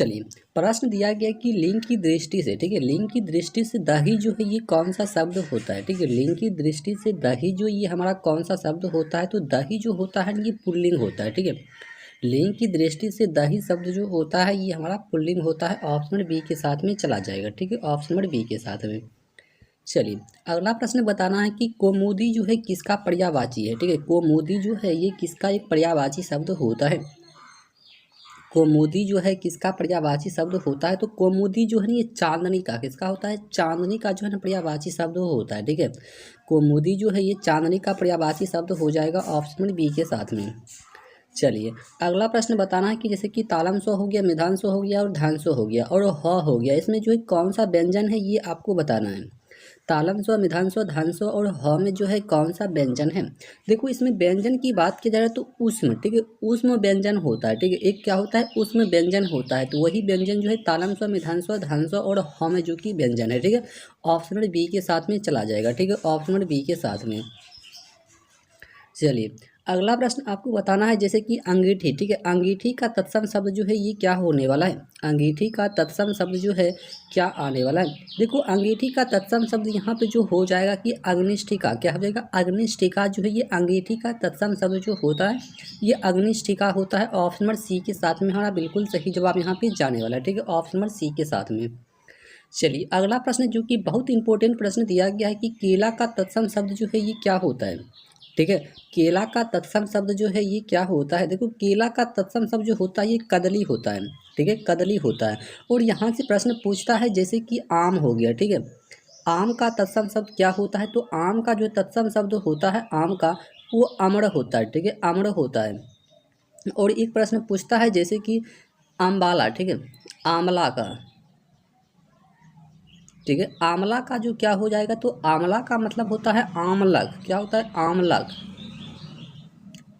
चलिए, प्रश्न दिया गया कि लिंग की दृष्टि से, ठीक है, लिंग की दृष्टि से दही जो है ये कौन सा शब्द होता है, ठीक है, लिंग की दृष्टि से दही जो ये हमारा कौन सा शब्द होता है, तो दही जो होता है ये पुल्लिंग होता है, ठीक है। लिंग की दृष्टि से दही शब्द जो होता है ये हमारा पुल्लिंग होता है, ऑप्शन बी के साथ में चला जाएगा, ठीक है, ऑप्शन नंबर बी के साथ में। चलिए, अगला प्रश्न बताना है कि कौमुदी जो है किसका पर्यायवाची है, ठीक है, कौमुदी जो है ये किसका एक पर्यायवाची शब्द होता है। कौमुदी जो है किसका पर्यायवाची शब्द होता है, तो कौमुदी जो है ना ये चांदनी का किसका होता है, चांदनी का जो है ना पर्यायवाची शब्द होता है, ठीक है। कौमुदी जो है ये चांदनी का पर्यायवाची शब्द हो जाएगा, ऑप्शन बी के साथ में। चलिए, अगला प्रश्न बताना है कि जैसे कि तालम सो हो गया, मिधान सो हो गया और धान सो हो गया और ह हो गया, इसमें जो है कौन सा व्यंजन है ये आपको बताना है। तालम स्व, मिधान स्व, धान स्व और ह में जो है कौन सा व्यंजन है। देखो, इसमें व्यंजन की बात की जाए तो ऊष्म, ठीक है, ऊष्म व्यंजन होता है, ठीक है, एक क्या होता है, ऊष्म व्यंजन होता है, तो वही व्यंजन जो है तालम स्व, मिधान स्व, धान स्व और ह में जो कि व्यंजन है, ठीक है, ऑप्शन नंबर बी के साथ में चला जाएगा, ठीक है, ऑप्शन नंबर बी के साथ में। चलिए, अगला प्रश्न आपको बताना है जैसे कि अंगीठी, ठीक है, अंगीठी का तत्सम शब्द जो है ये क्या होने वाला है, अंगीठी का तत्सम शब्द जो है क्या आने वाला है। देखो, अंगीठी का तत्सम शब्द यहाँ पे जो हो जाएगा कि अग्निष्ठिका, क्या हो जाएगा, अग्निष्ठिका जो है ये अंगीठी का तत्सम शब्द जो होता है ये अग्निष्ठिका होता है, ऑप्शन नंबर सी के साथ में हमारा बिल्कुल सही जवाब यहाँ पे जाने वाला है, ठीक है, ऑप्शन नंबर सी के साथ में। चलिए, अगला प्रश्न जो कि बहुत इंपॉर्टेंट प्रश्न दिया गया है कि केला का तत्सम शब्द जो है ये क्या होता है, ठीक है, केला का तत्सम शब्द जो है ये क्या होता है। देखो, केला का तत्सम शब्द जो होता है ये कदली होता है, ठीक है, कदली होता है। और यहाँ से प्रश्न पूछता है जैसे कि आम हो गया, ठीक है, आम का तत्सम शब्द क्या होता है, तो आम का जो तत्सम शब्द होता है आम का वो अम्र होता है, ठीक है, अम्र होता है। और एक प्रश्न पूछता है जैसे कि आमबाला, ठीक है, आंवला का, ठीक है, आंवला का जो क्या हो जाएगा, तो आंवला का मतलब होता है आमलक, क्या होता है, आमलक।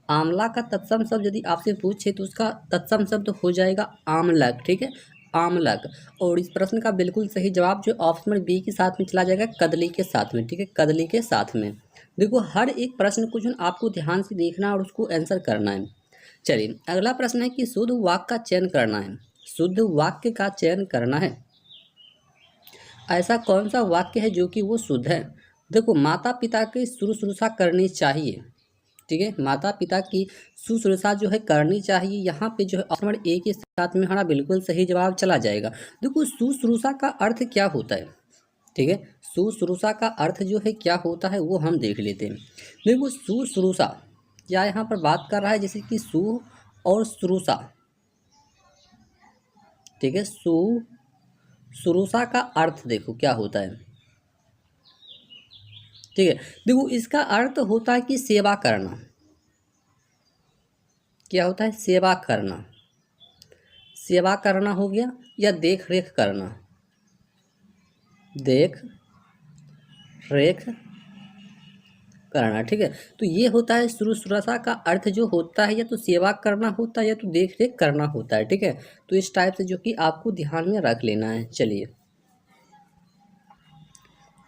आंवला का तत्सम शब्द यदि आपसे पूछे तो उसका तत्सम शब्द हो जाएगा आमलक, ठीक है, आमलक। और इस प्रश्न का बिल्कुल सही जवाब जो ऑप्शन नंबर बी के साथ में चला जाएगा, कदली के साथ में, ठीक है, कदली के साथ में। देखो, हर एक प्रश्न को जो आपको ध्यान से देखना है और उसको आंसर करना है। चलिए, अगला प्रश्न है कि शुद्ध वाक्य का चयन करना है, शुद्ध वाक्य का चयन करना है, ऐसा कौन सा वाक्य है जो कि वो शुद्ध है। देखो, माता पिता की शुश्रूषा करनी चाहिए, ठीक है, माता पिता की शुश्रूषा जो है करनी चाहिए, यहाँ पे जो है ऑप्शन नंबर ए के साथ में हमारा बिल्कुल सही जवाब चला जाएगा। देखो, शुश्रूषा का अर्थ क्या होता है, ठीक है, शुश्रूषा का अर्थ जो है क्या होता है वो हम देख लेते हैं। देखो, शुश्रूषा क्या यहाँ पर बात कर रहा है, जैसे कि सु और श्रूषा, ठीक है, शुश्रूषा का अर्थ देखो क्या होता है, ठीक है। देखो, इसका अर्थ होता है कि सेवा करना, क्या होता है, सेवा करना, सेवा करना हो गया, या देख रेख करना, देख रेख करना, ठीक है। तो ये होता है शुश्रूषा का अर्थ जो होता है या तो सेवा करना होता है या तो देख रेख करना होता है, ठीक है। तो इस टाइप से जो कि आपको ध्यान में रख लेना है। चलिए,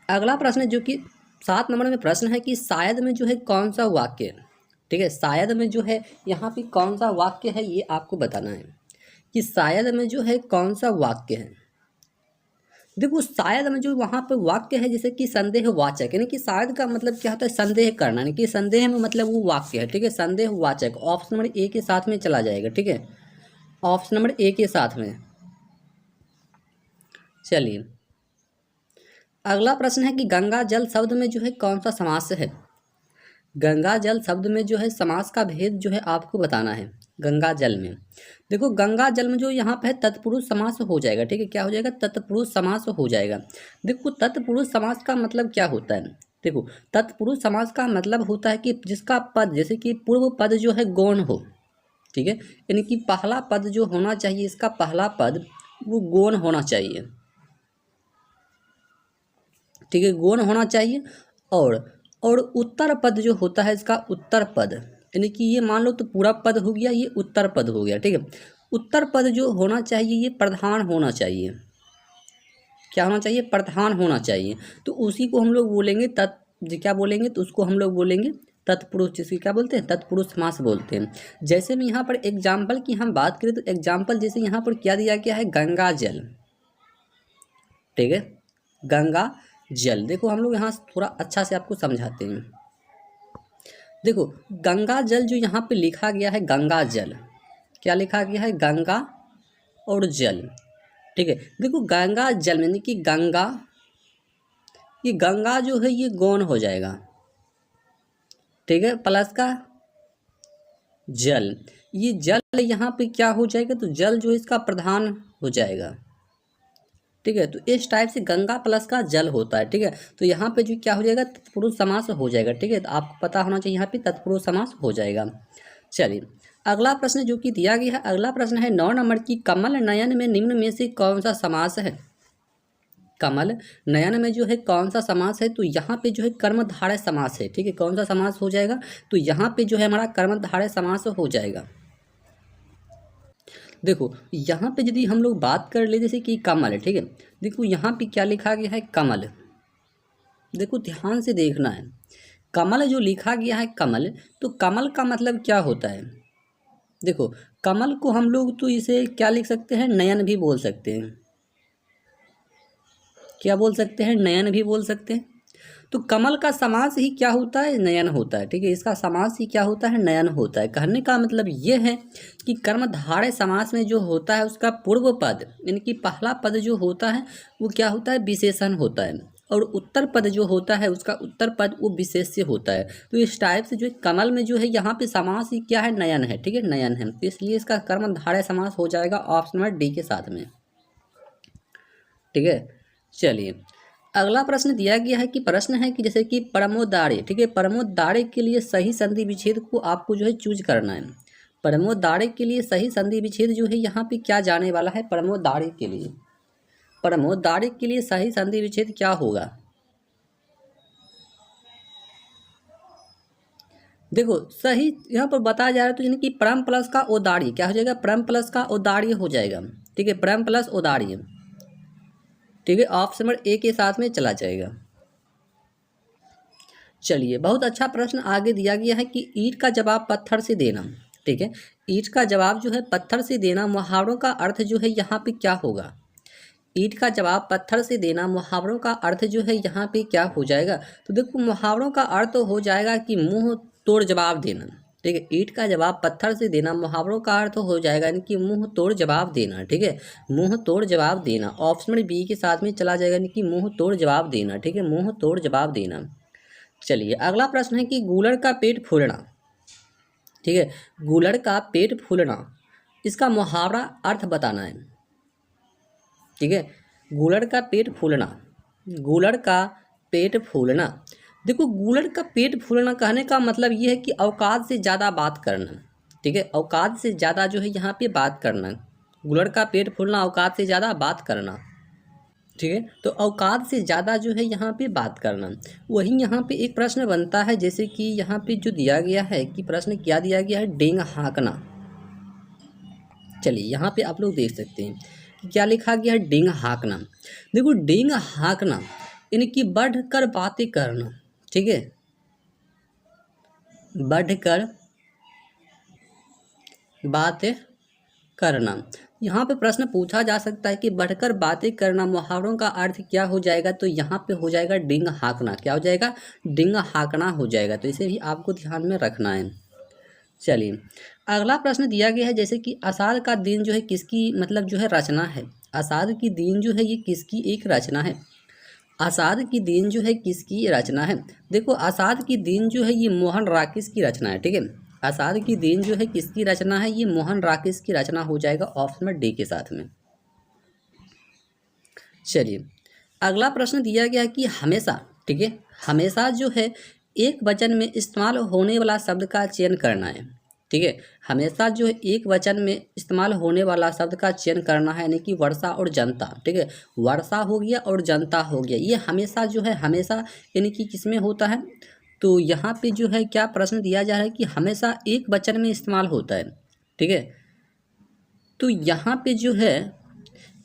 अगला प्रश्न जो कि 7 नंबर में प्रश्न है कि शायद में जो है कौन सा वाक्य है, ठीक है, शायद में जो है यहाँ पे कौन सा वाक्य है ये आपको बताना है कि शायद में जो है कौन सा वाक्य है। देखो, शायद में जो वहाँ पे वाक्य है जैसे कि संदेहवाचक, यानी कि शायद का मतलब क्या होता है, संदेह करना, यानी कि संदेह में मतलब वो वाक्य है, ठीक है, संदेहवाचक, ऑप्शन नंबर ए के साथ में चला जाएगा, ठीक है, ऑप्शन नंबर ए के साथ में। चलिए, अगला प्रश्न है कि गंगा जल शब्द में जो है कौन सा समास है। गंगा जल शब्द में जो है समास का भेद जो है आपको बताना है। गंगा जल में, देखो, गंगा जल में जो यहाँ पे है तत्पुरुष समास हो जाएगा, ठीक है, क्या हो जाएगा, तत्पुरुष समास हो जाएगा। देखो, तत्पुरुष समास का मतलब क्या होता है। देखो, तत्पुरुष समास का मतलब होता है कि जिसका पद, जैसे कि पूर्व पद जो है गौण हो, ठीक है, यानी कि पहला पद जो होना चाहिए, इसका पहला पद वो गौण होना चाहिए, ठीक है, गौण होना चाहिए। और उत्तर पद जो होता है इसका उत्तर पद, यानी कि ये मान लो तो पूरा पद हो गया, ये उत्तर पद हो गया, ठीक है। उत्तर पद जो होना चाहिए ये प्रधान होना चाहिए, क्या होना चाहिए, प्रधान होना चाहिए। तो उसी को हम लोग बोलेंगे क्या बोलेंगे, तो उसको हम लोग बोलेंगे तत्पुरुष, जिसकी क्या बोलते हैं, तत्पुरुष समास बोलते हैं। जैसे में यहाँ पर एग्जाम्पल की हम बात करें तो एग्जाम्पल जैसे यहाँ पर क्या दिया गया है, गंगा जल, ठीक है, गंगा जल। देखो हम लोग यहाँ थोड़ा अच्छा से आपको समझाते हैं। देखो गंगा जल जो यहाँ पे लिखा गया है, गंगा जल, क्या लिखा गया है, गंगा और जल, ठीक है। देखो गंगा जल यानी कि गंगा, ये गंगा जो है ये गौण हो जाएगा, ठीक है, प्लस का जल, ये जल यहाँ पे क्या हो जाएगा, तो जल जो है इसका प्रधान हो जाएगा, ठीक है। तो इस टाइप से गंगा प्लस का जल होता है, ठीक है। तो यहाँ पे जो क्या हो जाएगा, तत्पुरुष समास हो जाएगा, ठीक है। तो आपको पता होना चाहिए यहाँ पे तत्पुरुष समास हो जाएगा। चलिए अगला प्रश्न जो कि दिया गया है, अगला प्रश्न है 9 नंबर की, कमल नयन में निम्न में से कौन सा समास है। कमल नयन में जो है कौन सा समास है, तो यहाँ पे जो है कर्मधारय समास है, ठीक है। कौन सा समास हो जाएगा, तो यहाँ पे जो है हमारा कर्मधारय समास हो जाएगा। देखो यहाँ पे यदि हम लोग बात कर ले जैसे कि कमल, ठीक है, देखो यहाँ पे क्या लिखा गया है, कमल, देखो ध्यान से देखना है, कमल जो लिखा गया है कमल, तो कमल का मतलब क्या होता है। देखो कमल को हम लोग तो इसे क्या लिख सकते हैं, नयन भी बोल सकते हैं, क्या बोल सकते हैं, नयन भी बोल सकते हैं। तो कमल का समास ही क्या होता है, नयन होता है, ठीक है। इसका समास ही क्या होता है, नयन होता है। कहने का मतलब ये है कि कर्मधारय समास में जो होता है उसका पूर्व पद यानी कि पहला पद जो होता है वो क्या होता है, विशेषण होता है, और उत्तर पद जो होता है उसका उत्तर पद वो विशेष्य होता है। तो इस टाइप से जो कमल में जो है यहाँ पे समास ही क्या है, नयन है, ठीक है, नयन है। तो इसलिए इसका कर्मधारय समास हो जाएगा ऑप्शन नंबर डी के साथ में, ठीक है। चलिए अगला प्रश्न दिया गया है कि प्रश्न है कि जैसे कि परमोदार्य, ठीक है, परमोदार्य के लिए सही संधि विच्छेद को आपको जो है चूज करना है। परमोदार्य के लिए सही संधि विच्छेद जो है यहाँ पे क्या जाने वाला है, परमोदार्य के लिए, परमोदार्य के लिए सही संधि विच्छेद क्या होगा। देखो सही यहाँ पर बताया जा रहा है, तो यानी कि परम प्लस का औदार्य क्या हो जाएगा, परम प्लस का औदार्य हो जाएगा, ठीक है, परम प्लस औदार्य, ठीक है, ऑप्शन नंबर ए के साथ में चला जाएगा। चलिए बहुत अच्छा प्रश्न आगे दिया गया है कि ईंट का जवाब पत्थर से देना, ठीक है, ईंट का जवाब जो है पत्थर से देना, मुहावरों का अर्थ जो है यहाँ पे क्या होगा। ईंट का जवाब पत्थर से देना, मुहावरों का अर्थ जो है यहाँ पे क्या हो जाएगा। तो देखो मुहावरों का अर्थ हो जाएगा कि मुंह तोड़ जवाब देना, ठीक है। ईंट का जवाब पत्थर से देना, मुहावरों का अर्थ हो जाएगा यानी कि मुंह तोड़ जवाब देना, ठीक है, मुंह तोड़ जवाब देना, ऑप्शन नंबर बी के साथ में चला जाएगा यानी कि मुंह तोड़ जवाब देना, ठीक है, मुंह तोड़ जवाब देना। चलिए अगला प्रश्न है कि गूलड़ का पेट फूलना, ठीक है, गूलड़ का पेट फूलना, इसका मुहावरा अर्थ बताना है, ठीक है, गूलड़ का पेट फूलना, गूलड़ का पेट फूलना। देखो गूलड़ का पेट फूलना कहने का मतलब ये है कि औकात से ज़्यादा बात करना, ठीक है, औकात से ज़्यादा जो है यहाँ पे बात करना, गूलड़ का पेट फूलना, औकात से ज़्यादा बात करना, ठीक है। तो औकात से ज़्यादा जो है यहाँ पे बात करना। वहीं यहाँ पे एक प्रश्न बनता है जैसे कि यहाँ पे जो दिया गया है कि प्रश्न क्या दिया गया है, डेंग हाँकना। चलिए यहाँ पे आप लोग देख सकते हैं कि क्या लिखा गया है, डेंग हाँकना। देखो डेंग हाँकना यानी कि बढ़कर बातें करना, ठीक है, बढ़कर बातें करना। यहाँ पे प्रश्न पूछा जा सकता है कि बढ़कर बातें करना मुहावरों का अर्थ क्या हो जाएगा, तो यहाँ पे हो जाएगा डिंग हाँकना, क्या हो जाएगा, डिंग हाँकना हो जाएगा। तो इसे भी आपको ध्यान में रखना है। चलिए अगला प्रश्न दिया गया है जैसे कि आषाढ़ का दिन जो है किसकी मतलब जो है रचना है। आषाढ़ की दिन जो है ये किसकी एक रचना है, आषाढ़ की दिन जो है किसकी रचना है। देखो आषाढ़ की दिन जो है ये मोहन राकेश की रचना है, ठीक है, आषाढ़ की दिन जो है किसकी रचना है, ये मोहन राकेश की रचना हो जाएगा ऑप्शन में डी के साथ में। चलिए अगला प्रश्न दिया गया है कि हमेशा, ठीक है, हमेशा जो है एक वचन में इस्तेमाल होने वाला शब्द का चयन करना है, ठीक है, हमेशा जो है एक वचन में इस्तेमाल होने वाला शब्द का चयन करना है यानी कि वर्षा और जनता, ठीक है, वर्षा हो गया और जनता हो गया। ये हमेशा जो है हमेशा यानी कि किसमें होता है, तो यहाँ पे जो है क्या प्रश्न दिया जा रहा है कि हमेशा एक वचन में इस्तेमाल होता है, ठीक है। तो यहाँ पे जो है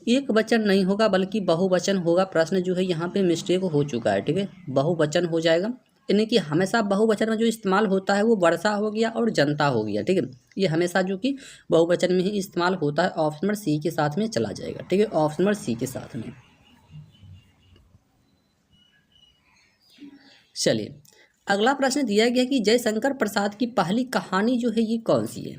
एक वचन नहीं होगा बल्कि बहुवचन होगा। प्रश्न जो है यहाँ पे मिस्टेक हो चुका है, ठीक है, बहुवचन हो जाएगा। यानी कि हमेशा बहुवचन में जो इस्तेमाल होता है वो वर्षा हो गया और जनता हो गया, ठीक है। ये हमेशा जो कि बहुवचन में ही इस्तेमाल होता है। ऑप्शन नंबर सी के साथ में चला जाएगा, ठीक है, ऑप्शन नंबर सी के साथ में। चलिए अगला प्रश्न दिया गया कि जयशंकर प्रसाद की पहली कहानी जो है ये कौन सी है।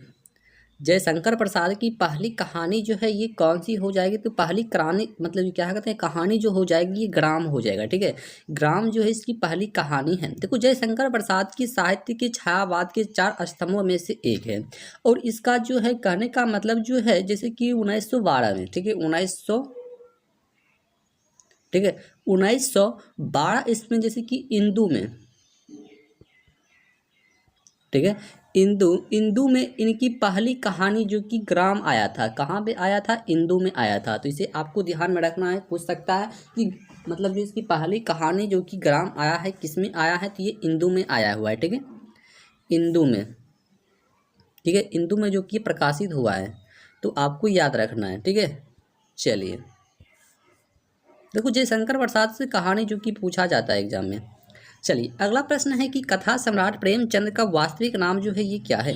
जयशंकर प्रसाद की पहली कहानी जो है ये कौन सी हो जाएगी, तो पहली कहानी मतलब क्या कहते हैं, कहानी जो हो जाएगी ये ग्राम हो जाएगा, ठीक है। ग्राम जो है इसकी पहली कहानी है। देखो जयशंकर प्रसाद की साहित्य के छायावाद के 4 स्तंभों में से एक है, और इसका जो है कहने का मतलब जो है जैसे कि 1912 में, ठीक है, 1912 इसमें जैसे कि इंदू में, ठीक है, इंदू में इनकी पहली कहानी जो कि ग्राम आया था, कहाँ पे आया था, इंदू में आया था। तो इसे आपको ध्यान में रखना है, पूछ सकता है कि मतलब जो इसकी पहली कहानी जो कि ग्राम आया है किस में आया है, तो ये इंदू में आया हुआ है, ठीक है, इंदू में, ठीक है, इंदू में जो कि प्रकाशित हुआ है, तो आपको याद रखना है, ठीक है। चलिए देखो जयशंकर प्रसाद से कहानी जो कि पूछा जाता है एग्जाम में। चलिए अगला प्रश्न है कि कथा सम्राट प्रेमचंद का वास्तविक नाम जो है ये क्या है।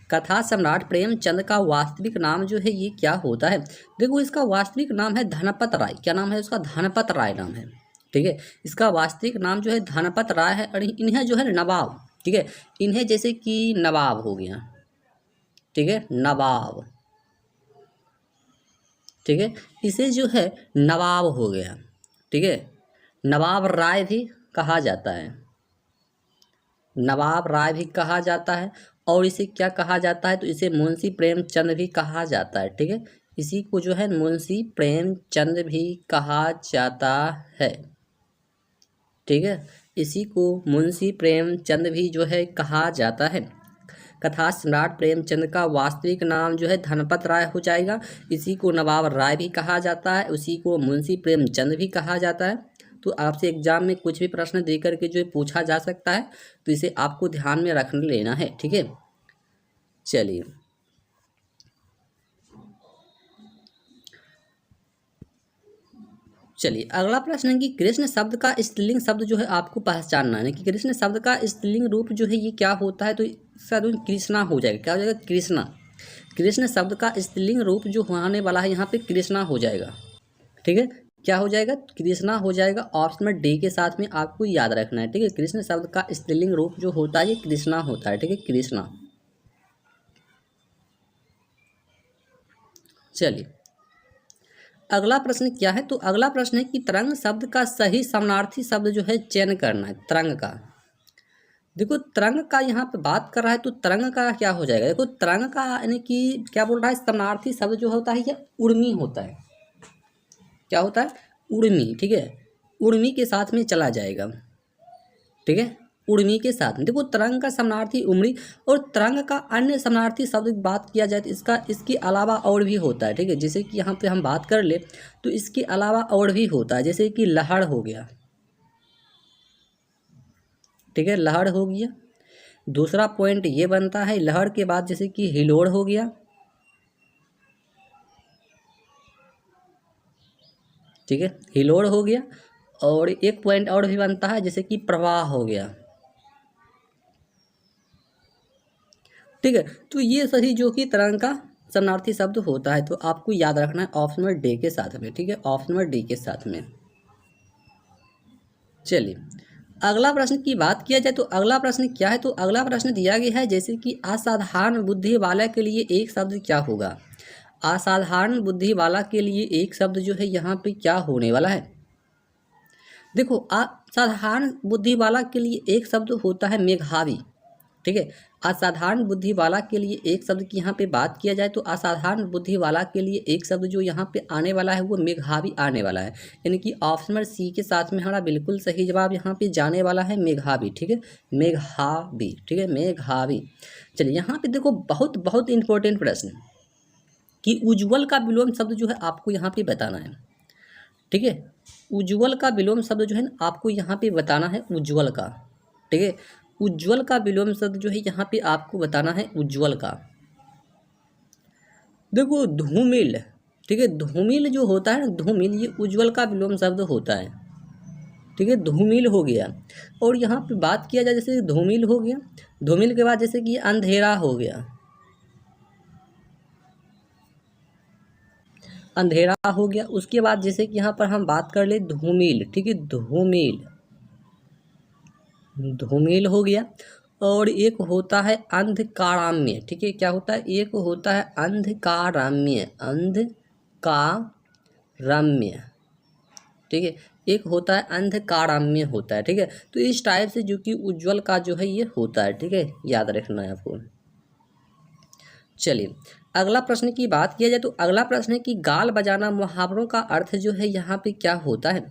कथा सम्राट प्रेमचंद का वास्तविक नाम जो है ये क्या होता है। देखो इसका वास्तविक नाम है धनपत राय। क्या नाम है उसका, धनपत राय नाम है, ठीक है। इसका वास्तविक नाम जो है धनपत राय है, और इन्हें जो है नवाब, ठीक है, इन्हें जैसे कि नवाब हो गया, ठीक है, नवाब, ठीक है, इसे जो है नवाब हो गया, ठीक है, नवाब राय भी कहा जाता है, नवाब राय भी कहा जाता है। और इसे क्या कहा जाता है, तो इसे मुंशी प्रेमचंद भी कहा जाता है, ठीक है, इसी को जो है मुंशी प्रेमचंद भी कहा जाता है, ठीक है, इसी को मुंशी प्रेमचंद भी जो है कहा जाता है। कथा सम्राट प्रेमचंद का वास्तविक नाम जो है धनपत राय हो जाएगा, इसी को नवाब राय भी कहा जाता है, उसी को मुंशी प्रेमचंद भी कहा जाता है। तो आपसे एग्जाम में कुछ भी प्रश्न देकर के जो है पूछा जा सकता है, तो इसे आपको ध्यान में रख लेना है, ठीक है। चलिए अगला प्रश्न है कि कृष्ण शब्द का स्त्रीलिंग शब्द जो है आपको पहचानना है कि कृष्ण शब्द का स्त्रीलिंग रूप जो है ये क्या होता है, तो इसका रूप कृष्णा हो जाएगा। क्या हो जाएगा, कृष्णा। कृष्ण शब्द का स्त्रीलिंग रूप जो होने वाला है यहाँ पे कृष्णा हो जाएगा, ठीक है, क्या हो जाएगा, कृष्णा हो जाएगा। ऑप्शन में डी के साथ में आपको याद रखना है, ठीक है, कृष्ण शब्द का स्त्रीलिंग रूप जो होता है ये कृष्णा होता है, ठीक है, कृष्णा। चलिए अगला प्रश्न क्या है, तो अगला प्रश्न है कि तरंग शब्द का सही समानार्थी शब्द जो है चयन करना है। तरंग का, देखो तरंग का यहाँ पे बात कर रहा है, तो तरंग का क्या हो जाएगा, देखो तरंग का यानी कि क्या बोल रहा है, समानार्थी शब्द जो होता है ये उर्मी होता है। क्या होता है, उर्मी, ठीक है, उर्मी के साथ में चला जाएगा, ठीक है, उर्मी के साथ। देखो तरंग का समानार्थी उमड़ी, और तरंग का अन्य समानार्थी शब्द की बात किया जाए तो इसके अलावा और भी होता है, ठीक है, जैसे कि यहाँ पे हम बात कर ले तो इसके अलावा और भी होता है, जैसे कि लहड़ हो गया, ठीक है, लहड़ हो गया। दूसरा पॉइंट ये बनता है लहड़ के बाद जैसे कि हिलोड़ हो गया, ठीक है, हिलोड़ हो गया। और एक पॉइंट और भी बनता है जैसे कि प्रवाह हो गया, ठीक है। तो ये सही जो कि तरंग का समानार्थी शब्द होता है, तो आपको याद रखना है ऑप्शन नंबर डी के साथ में, ठीक है, ऑप्शन नंबर डी के साथ में। चलिए अगला प्रश्न की बात किया जाए तो अगला प्रश्न क्या है, तो अगला प्रश्न दिया गया है जैसे कि असाधारण बुद्धि वाला के लिए एक शब्द क्या होगा। असाधारण बुद्धि वाला के लिए एक शब्द जो है यहाँ पे क्या होने वाला है, देखो असाधारण बुद्धि वाला के लिए एक शब्द होता है मेघावी, ठीक है। असाधारण बुद्धि वाला के लिए एक शब्द की यहाँ पे बात किया जाए तो असाधारण बुद्धि वाला के लिए एक शब्द जो यहाँ पे आने वाला है वो मेघावी आने वाला है, यानी कि ऑप्शन नंबर सी के साथ में हमारा बिल्कुल सही जवाब यहाँ पे जाने वाला है मेघावी, ठीक है, मेघावी, ठीक है, मेघावी। चलिए यहाँ पे देखो बहुत बहुत इंपॉर्टेंट प्रश्न कि उज्ज्वल का विलोम शब्द जो है आपको यहाँ पे बताना है, ठीक है, उज्ज्वल का विलोम शब्द जो है ना आपको यहाँ पे बताना है उज्ज्वल का, ठीक है, उज्ज्वल का विलोम शब्द जो है यहाँ पे आपको बताना है उज्ज्वल का। देखो धूमिल, ठीक है, धूमिल जो होता है ना, धूमिल ये उज्ज्वल का विलोम शब्द होता है, ठीक है, धूमिल हो गया। और यहाँ पे बात किया जाए जैसे धूमिल हो गया, धूमिल के बाद जैसे कि अंधेरा हो गया, अंधेरा हो गया। उसके बाद जैसे कि यहाँ पर हम बात कर ले धूमिल, ठीक है, धूमिल, धूमिल हो गया। और एक होता है अंधकाराम्य, ठीक है, क्या होता है, एक होता है अंधकाराम्य, अंधकारम्य, ठीक है, एक होता है अंधकाराम्य होता है, ठीक है। तो इस टाइप से जो कि उज्ज्वल का जो है ये होता है, ठीक है, याद रखना है आपको। चलिए अगला प्रश्न की बात किया जाए तो अगला प्रश्न है कि गाल बजाना मुहावरों का अर्थ जो है यहाँ पे क्या होता है।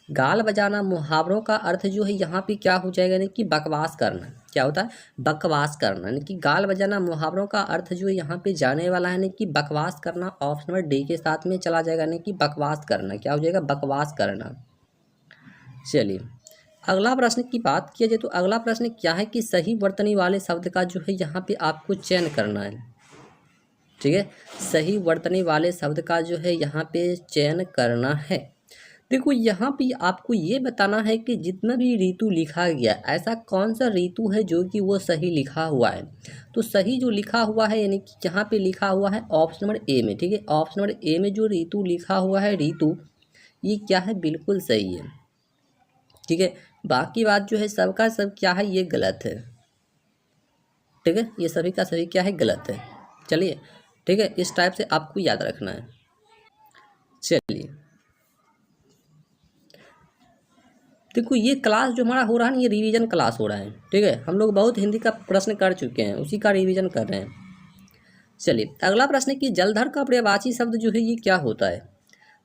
गाल बजाना मुहावरों का अर्थ जो है यहाँ पे क्या हो जाएगा, यानी कि बकवास करना। क्या होता है, बकवास करना, यानी कि गाल बजाना मुहावरों का अर्थ जो यहाँ पे जाने वाला है, यानी कि बकवास करना। ऑप्शन नंबर डी के साथ में चला जाएगा, यानी कि बकवास करना। क्या हो जाएगा, बकवास करना। चलिए अगला प्रश्न की बात किया जाए तो अगला प्रश्न क्या है कि सही वर्तनी वाले शब्द का जो है यहाँ पे आपको चयन करना है, ठीक है, सही वर्तनी वाले शब्द का जो है यहाँ पे चयन करना है। देखो यहाँ पे आपको ये बताना है कि जितना भी ऋतु लिखा गया ऐसा कौन सा ऋतु है जो कि वो सही लिखा हुआ है। तो सही जो लिखा हुआ है यानी कि यहाँ पे लिखा हुआ है ऑप्शन नंबर ए में, ठीक है, ऑप्शन नंबर ए में जो ऋतु लिखा हुआ है, ऋतु, ये क्या है, बिल्कुल सही है, ठीक है। बाकी बात जो है सबका सब क्या है, ये गलत है, ठीक है, ये सभी का सभी क्या है, गलत है। चलिए ठीक है, इस टाइप से आपको याद रखना है। चलिए देखो ये क्लास जो हमारा हो रहा है ना, ये रिवीजन क्लास हो रहा है, ठीक है। हम लोग बहुत हिंदी का प्रश्न कर चुके हैं, उसी का रिवीजन कर रहे हैं। चलिए अगला प्रश्न है कि जलधर का पर्यायवाची शब्द जो है ये क्या होता है।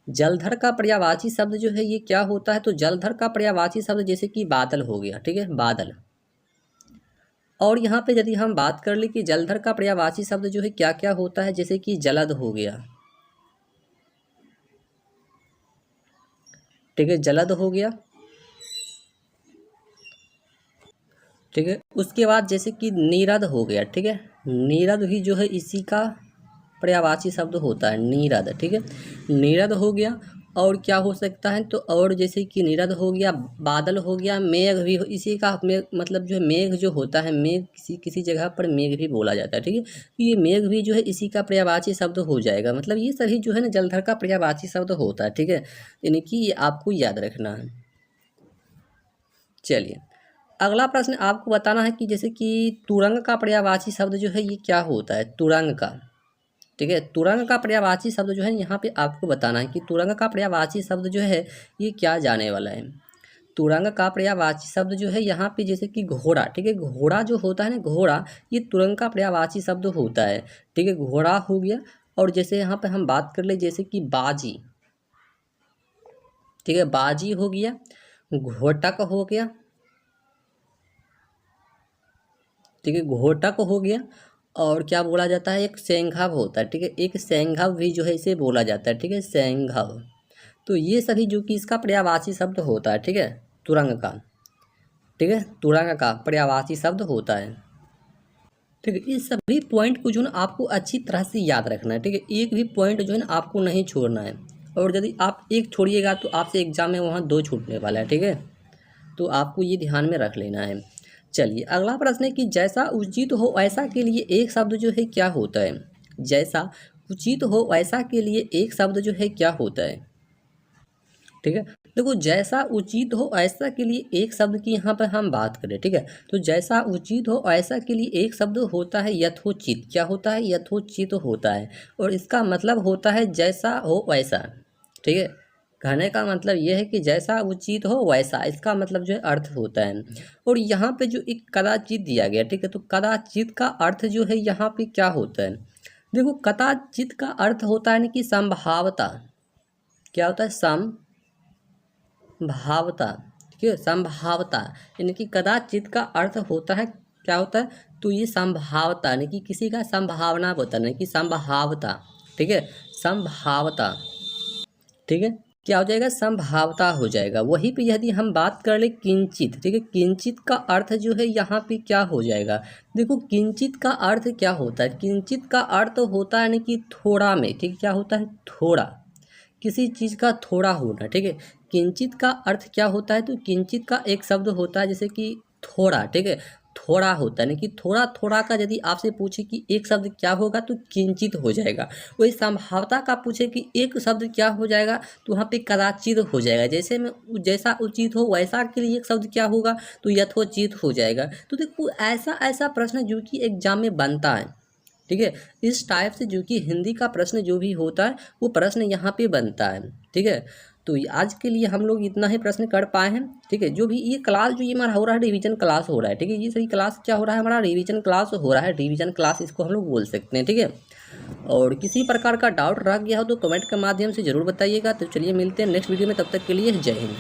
जलधर का पर्यायवाची शब्द जो है ये क्या होता है। तो जलधर का पर्यायवाची शब्द जैसे कि बादल हो गया, ठीक है, बादल। और यहाँ पे यदि हम बात कर ले कि जलधर का पर्यायवाची शब्द जो है क्या क्या होता है, जैसे कि जलद हो गया, ठीक है, जलद हो गया, ठीक है। उसके बाद जैसे कि नीरद हो गया, ठीक है, नीरद भी जो है इसी का पर्यायवाची शब्द होता है, नीरद, ठीक है, नीरद हो गया। और क्या हो सकता है, तो और जैसे कि नीरद हो गया, बादल हो गया, मेघ भी इसी का मेघ, मतलब जो है मेघ जो होता है, मेघ किसी किसी जगह पर मेघ भी बोला जाता है, ठीक है। तो ये मेघ भी जो है इसी का पर्यायवाची शब्द हो जाएगा। मतलब ये सभी जो है ना जलधर का पर्यायवाची शब्द होता है, ठीक है, यानी कि ये आपको याद रखना है। चलिए अगला प्रश्न आपको बताना है कि जैसे कि तुरंग का पर्यायवाची शब्द जो है ये क्या होता है, तुरंग का, ठीक है, तुरंग का पर्यायवाची शब्द जो है यहाँ पे आपको बताना है कि तुरंग का पर्यायवाची शब्द जो है ये क्या जाने वाला है। तुरंग का पर्यायवाची शब्द जो है यहाँ पे जैसे कि घोड़ा, ठीक है, घोड़ा जो होता है ना, घोड़ा, ये तुरंग का पर्यायवाची शब्द होता है, ठीक है, घोड़ा हो गया। और जैसे यहाँ पे हम बात कर ले जैसे कि बाजी, ठीक है, बाजी हो गया, घोटक हो गया, ठीक है, घोटक हो गया। और क्या बोला जाता है, एक सेंघव होता है, ठीक है, एक सेंघव भी जो है इसे बोला जाता है, ठीक है, सेंघव। तो ये सभी जो कि इसका पर्यायवाची शब्द होता है, ठीक है, तुरंग का, ठीक है, तुरंग का पर्यायवाची शब्द होता है, ठीक है। इस सभी पॉइंट को जो है ना आपको अच्छी तरह से याद रखना है, ठीक है, एक भी पॉइंट जो है ना आपको नहीं छोड़ना है। और यदि आप एक छोड़िएगा तो आपसे एग्जाम में वहाँ दो छूटने वाला है, ठीक है, तो आपको ये ध्यान में रख लेना है। चलिए अगला प्रश्न है कि जैसा उचित हो वैसा के लिए एक शब्द जो है क्या होता है। जैसा उचित हो वैसा के लिए एक शब्द जो है क्या होता है, ठीक है। देखो जैसा उचित हो ऐसा के लिए एक शब्द की यहाँ पर हम बात करें, ठीक है, तो जैसा उचित हो ऐसा के लिए एक शब्द होता है यथोचित। क्या होता है, यथोचित होता है। और इसका मतलब होता है जैसा हो वैसा, ठीक है। कहने का मतलब यह है कि जैसा उचित हो वैसा, इसका मतलब जो है अर्थ होता है। और यहाँ पे जो एक कदाचित दिया गया, ठीक है, तो कदाचित का अर्थ जो है यहाँ पे क्या होता है। देखो कदाचित का अर्थ होता है ना कि संभावता। क्या होता है, संभावता, ठीक है, संभावता, यानी कि कदाचित का अर्थ होता है क्या होता है, तो ये संभावता यानी कि किसी का संभावना बताना है कि संभावता, ठीक है, संभावता, ठीक है, क्या हो जाएगा, संभावता हो जाएगा। वहीं पे यदि हम बात कर ले किंचित, ठीक है, किंचित का अर्थ जो है यहाँ पे क्या हो जाएगा। देखो किंचित का अर्थ क्या होता है, किंचित का अर्थ होता है यानी कि थोड़ा में, ठीक, क्या होता है, थोड़ा। किसी चीज़ का थोड़ा होना, ठीक है। किंचित का अर्थ क्या होता है, तो किंचित का एक शब्द होता है जैसे कि थोड़ा, ठीक है। थोड़ा होता है ना कि थोड़ा थोड़ा का यदि आपसे पूछे कि एक शब्द क्या होगा तो किंचित हो जाएगा। वही संभावता का पूछे कि एक शब्द क्या हो जाएगा तो वहाँ पे कदाचित हो जाएगा। जैसे में जैसा उचित हो वैसा के लिए एक शब्द क्या होगा तो यथोचित हो जाएगा। तो देखो ऐसा ऐसा प्रश्न जो कि एग्जाम में बनता है, ठीक है। इस टाइप से जो कि हिंदी का प्रश्न जो भी होता है वो प्रश्न यहाँ पे बनता है, ठीक है। तो आज के लिए हम लोग इतना ही प्रश्न कर पाए हैं, ठीक है। जो भी ये क्लास जो ये हमारा हो रहा है रिवीजन क्लास हो रहा है, ठीक है। ये सही क्लास क्या हो रहा है हमारा रिवीजन क्लास हो रहा है, रिवीजन क्लास इसको हम लोग बोल सकते हैं, ठीक है। और किसी प्रकार का डाउट रह गया हो तो कमेंट के माध्यम से ज़रूर बताइएगा। तो चलिए मिलते हैं नेक्स्ट वीडियो में, तब तक के लिए जय हिंद।